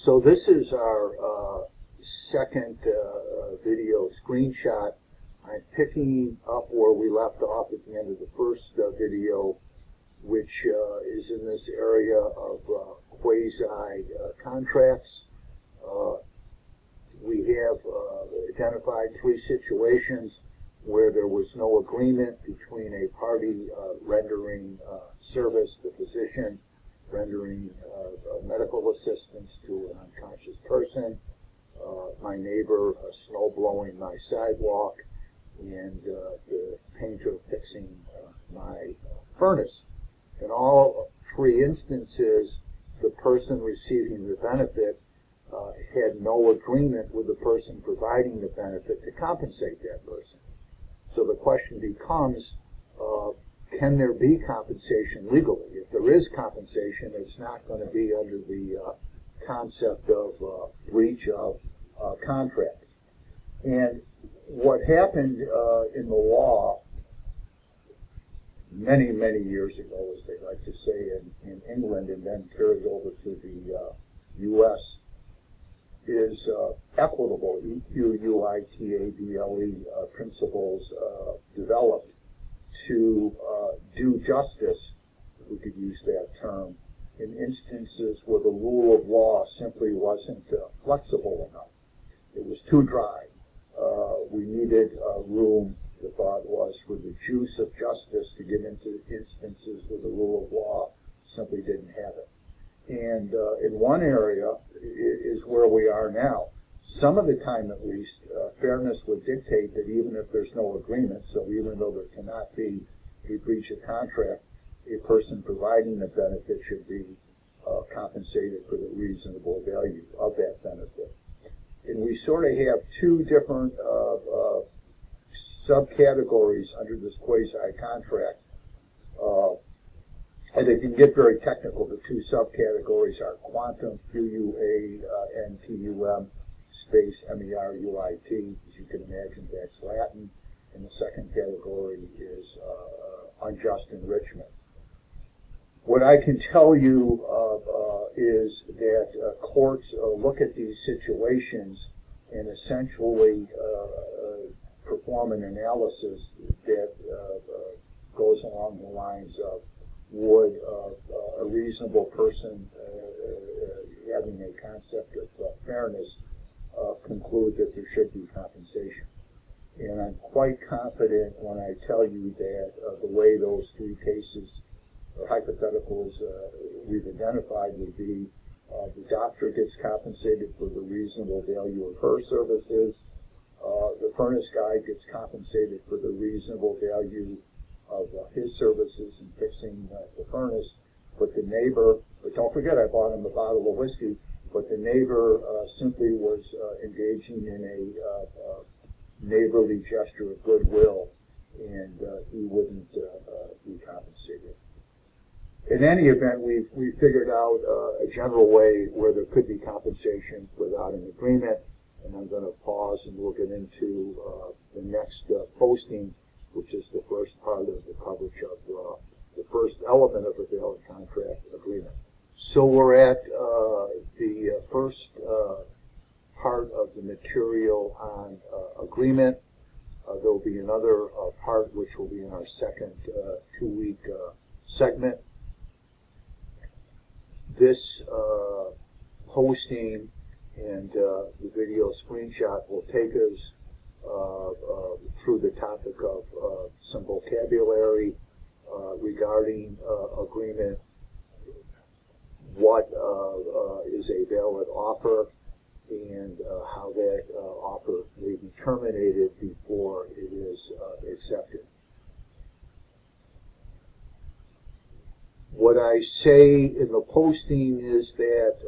So this is our second video screenshot. I'm picking up where we left off at the end of the first video, which is in this area of quasi-contracts. We have identified three situations where there was no agreement between a party rendering service, the physician rendering medical assistance to an unconscious person, my neighbor snow blowing my sidewalk, and the painter fixing my furnace. In all three instances, the person receiving the benefit had no agreement with the person providing the benefit to compensate that person. So the question becomes, can there be compensation legally? If there is compensation, it's not going to be under the concept of breach of contract. And what happened in the law many, many years ago, as they like to say in England and then carried over to the U.S., is equitable, E-Q-U-I-T-A-B-L-E principles developed to do justice, if we could use that term, in instances where the rule of law simply wasn't flexible enough. It was too dry. We needed room, the thought was, for the juice of justice to get into instances where the rule of law simply didn't have it. And in one area is where we are now. Some of the time, at least, fairness would dictate that even if there's no agreement, so even though there cannot be a breach of contract, a person providing the benefit should be compensated for the reasonable value of that benefit. And we sort of have two different subcategories under this quasi-contract. And it can get very technical. The two subcategories are quantum, Q-U-A-N-T-U-M, space M-E-R-U-I-T. As you can imagine, that's Latin. And the second category is unjust enrichment. What I can tell you is that courts look at these situations and essentially perform an analysis that goes along the lines of, would a reasonable person having a concept of fairness conclude that there should be compensation? And I'm quite confident when I tell you that the way those three cases or hypotheticals we've identified would be the doctor gets compensated for the reasonable value of her services, the furnace guy gets compensated for the reasonable value of his services in fixing the furnace, but the neighbor, but don't forget I bought him a bottle of whiskey, but the neighbor simply was engaging in a neighborly gesture of goodwill, and he wouldn't be compensated. In any event, we figured out a general way where there could be compensation without an agreement, and I'm going to pause and we'll get into the next posting, which is the first part of the coverage of the first element of a valid contract agreement. So we're at the first part of the material on agreement. There will be another part which will be in our second 2-week segment. This posting and the video screenshot will take us through the topic of some vocabulary regarding agreement, what is a valid offer, and how that offer may be terminated before it is accepted. What I say in the posting is that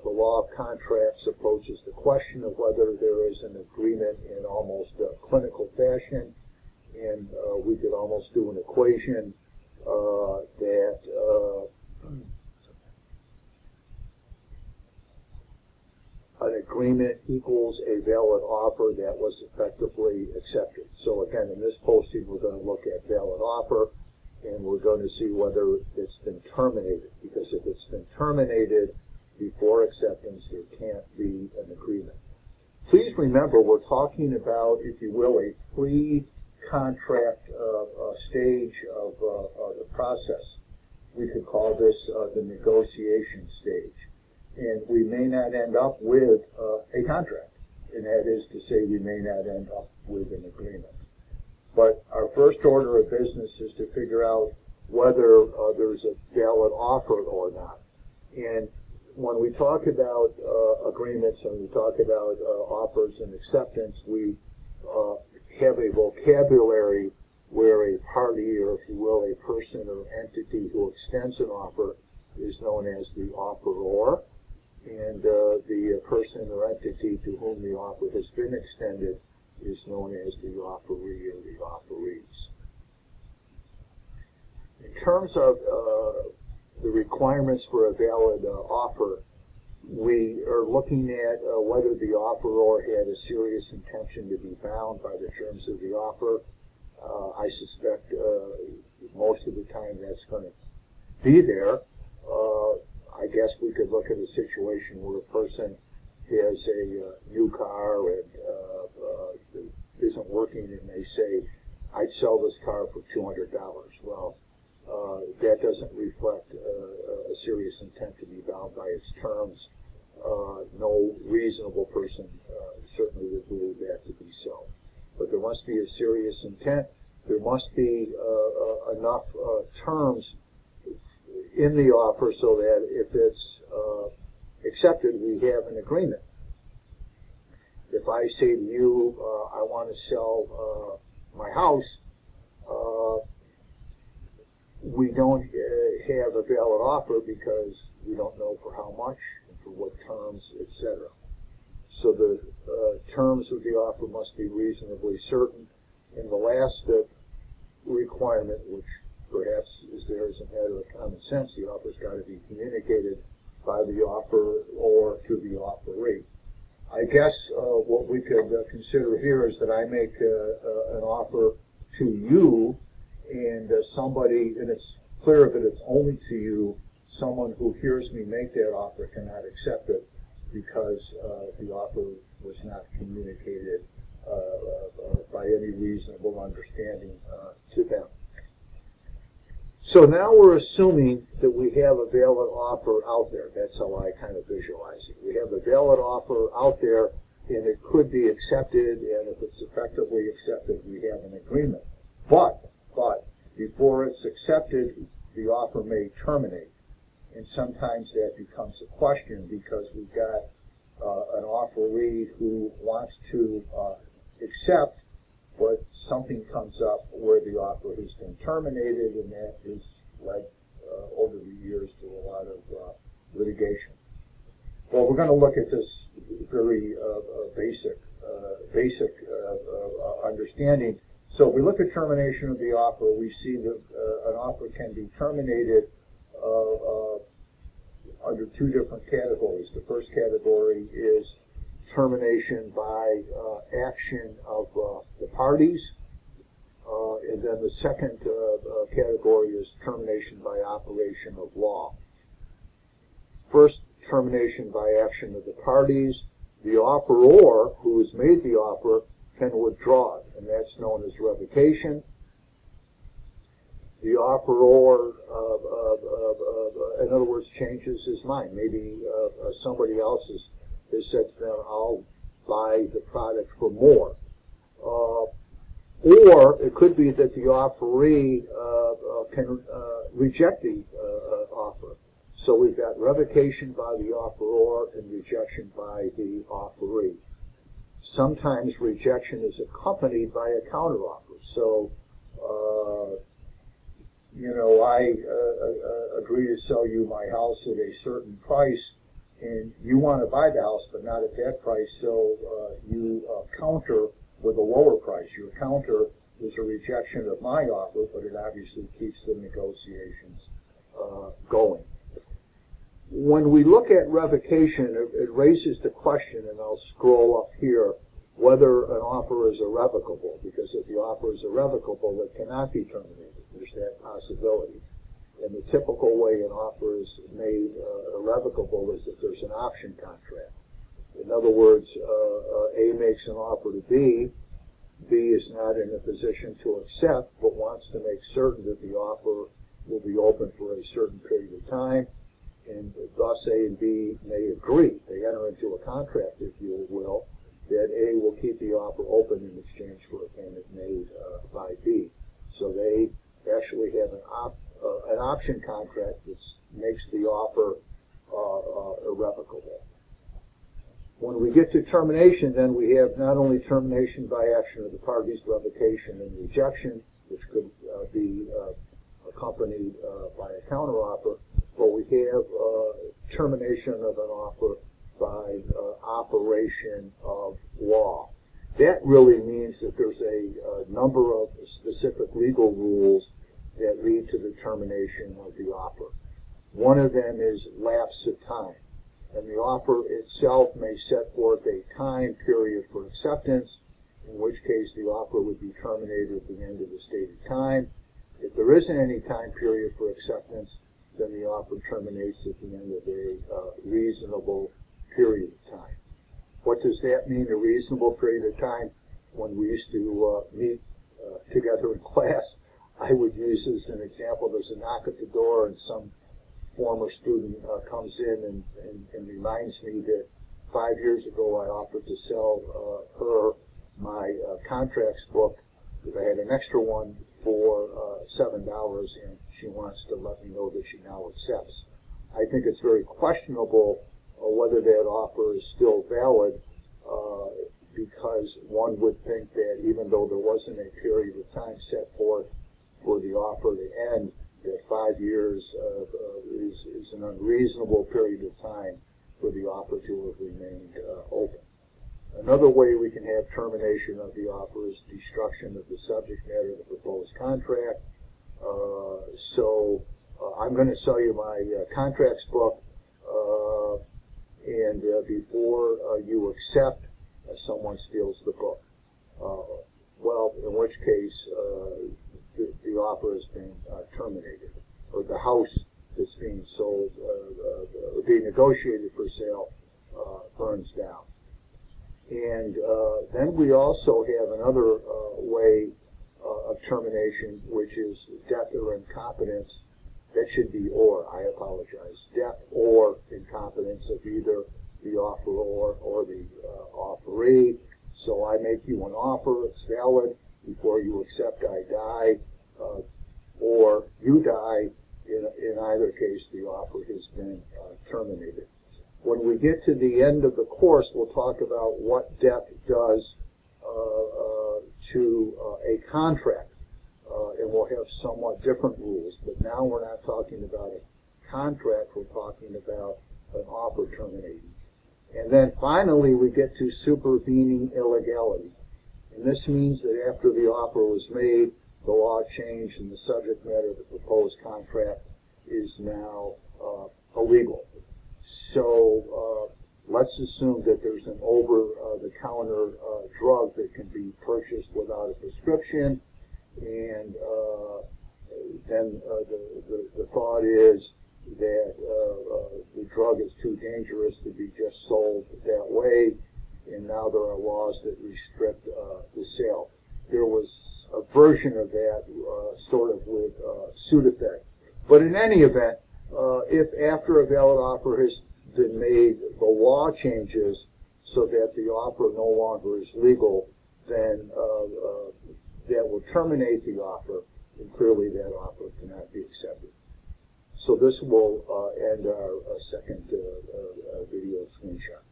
the law of contracts approaches the question of whether there is an agreement in almost a clinical fashion, and we could almost do an equation that an agreement equals a valid offer that was effectively accepted. So again, in this posting, we're going to look at valid offer, and we're going to see whether it's been terminated, because if it's been terminated, before acceptance, there can't be an agreement. Please remember, we're talking about, if you will, a pre-contract stage of the process. We could call this the negotiation stage. And we may not end up with a contract. And that is to say, we may not end up with an agreement. But our first order of business is to figure out whether there's a valid offer or not. And when we talk about agreements and we talk about offers and acceptance, we have a vocabulary where a party, or if you will, a person or entity who extends an offer is known as the offeror, and the person or entity to whom the offer has been extended is known as the offeree or the offerees. In terms of the requirements for a valid offer, we are looking at whether the offeror had a serious intention to be bound by the terms of the offer. I suspect most of the time that's going to be there. I guess we could look at a situation where a person has a new car and isn't working, and they say, I'd sell this car for $200. Well, that doesn't reflect a serious intent to be bound by its terms. No reasonable person certainly would believe that to be so. But there must be a serious intent. There must be enough terms in the offer so that if it's accepted, we have an agreement. If I say to you, I want to sell my house, we don't have a valid offer because we don't know for how much, and for what terms, etc. So the terms of the offer must be reasonably certain. And the last requirement, which perhaps is there as a matter of common sense, the offer's got to be communicated by the offeror or to the offeree. I guess what we could consider here is that I make an offer to you, and somebody, and it's clear that it's only to you, someone who hears me make that offer cannot accept it because the offer was not communicated by any reasonable understanding to them. So now we're assuming that we have a valid offer out there. That's how I kind of visualize it. We have a valid offer out there, and it could be accepted, and if it's effectively accepted, we have an agreement. But before it's accepted, the offer may terminate. And sometimes that becomes a question because we've got an offeree who wants to accept, but something comes up where the offer has been terminated, and that has led over the years to a lot of litigation. Well, we're going to look at this very basic understanding. So if we look at termination of the offer, we see that an offer can be terminated under two different categories. The first category is termination by action of the parties, and then the second category is termination by operation of law. First, termination by action of the parties. The offeror, who has made the offer, can withdraw it, and that's known as revocation. The offeror, in other words, changes his mind. Maybe somebody else has said to them, I'll buy the product for more. Or it could be that the offeree can reject the offer. So we've got revocation by the offeror and rejection by the offeree. Sometimes rejection is accompanied by a counteroffer. So, I agree to sell you my house at a certain price, and you want to buy the house, but not at that price, so you counter with a lower price. Your counter is a rejection of my offer, but it obviously keeps the negotiations going. When we look at revocation, it raises the question, and I'll scroll up here, whether an offer is irrevocable, because if the offer is irrevocable, it cannot be terminated. There's that possibility. And the typical way an offer is made irrevocable is that there's an option contract. In other words, A makes an offer to B. B is not in a position to accept, but wants to make certain that the offer will be open for a certain period of time, and thus A and B may agree. They enter into a contract, if you will, that A will keep the offer open in exchange for a payment made by B. So they actually have an option contract that makes the offer irrevocable. When we get to termination, then we have not only termination by action of the parties, revocation and rejection, which could be accompanied by a counteroffer, but we have termination of an offer by operation of law. That really means that there's a number of specific legal rules that lead to the termination of the offer. One of them is lapse of time. And the offer itself may set forth a time period for acceptance, in which case the offer would be terminated at the end of the stated time. If there isn't any time period for acceptance, then the offer terminates at the end of a reasonable period of time. What does that mean, a reasonable period of time? When we used to meet together in class, I would use as an example, there's a knock at the door and some former student comes in and reminds me that 5 years ago I offered to sell her my contracts book, because I had an extra one, for $7, and she wants to let me know that she now accepts. I think it's very questionable whether that offer is still valid, because one would think that even though there wasn't a period of time set forth for the offer to end, that 5 years is an unreasonable period of time for the offer to have remained open. Another way we can have termination of the offer is destruction of the subject matter of the proposed contract. I'm going to sell you my contracts book, and before you accept, someone steals the book. Well, in which case the offer has been terminated, or the house that's being sold or being negotiated for sale burns down. And then we also have another way of termination, which is death or incompetence. That should be or, I apologize. Death or incompetence of either the offeror or the offeree. So I make you an offer, it's valid. Before you accept, I die, or you die. In either case, the offer has been terminated. When we get to the end of the course, we'll talk about what death does to a contract, and we'll have somewhat different rules. But now we're not talking about a contract, we're talking about an offer terminating. And then finally, we get to supervening illegality. And this means that after the offer was made, the law changed and the subject matter of the proposed contract is now illegal. So let's assume that there's an over-the-counter drug that can be purchased without a prescription, and then the thought is that the drug is too dangerous to be just sold that way, and now there are laws that restrict the sale. There was a version of that sort of with Sudafed. But in any event, if after a valid offer has been made, the law changes so that the offer no longer is legal, then that will terminate the offer, and clearly that offer cannot be accepted. So this will end our second video screenshot.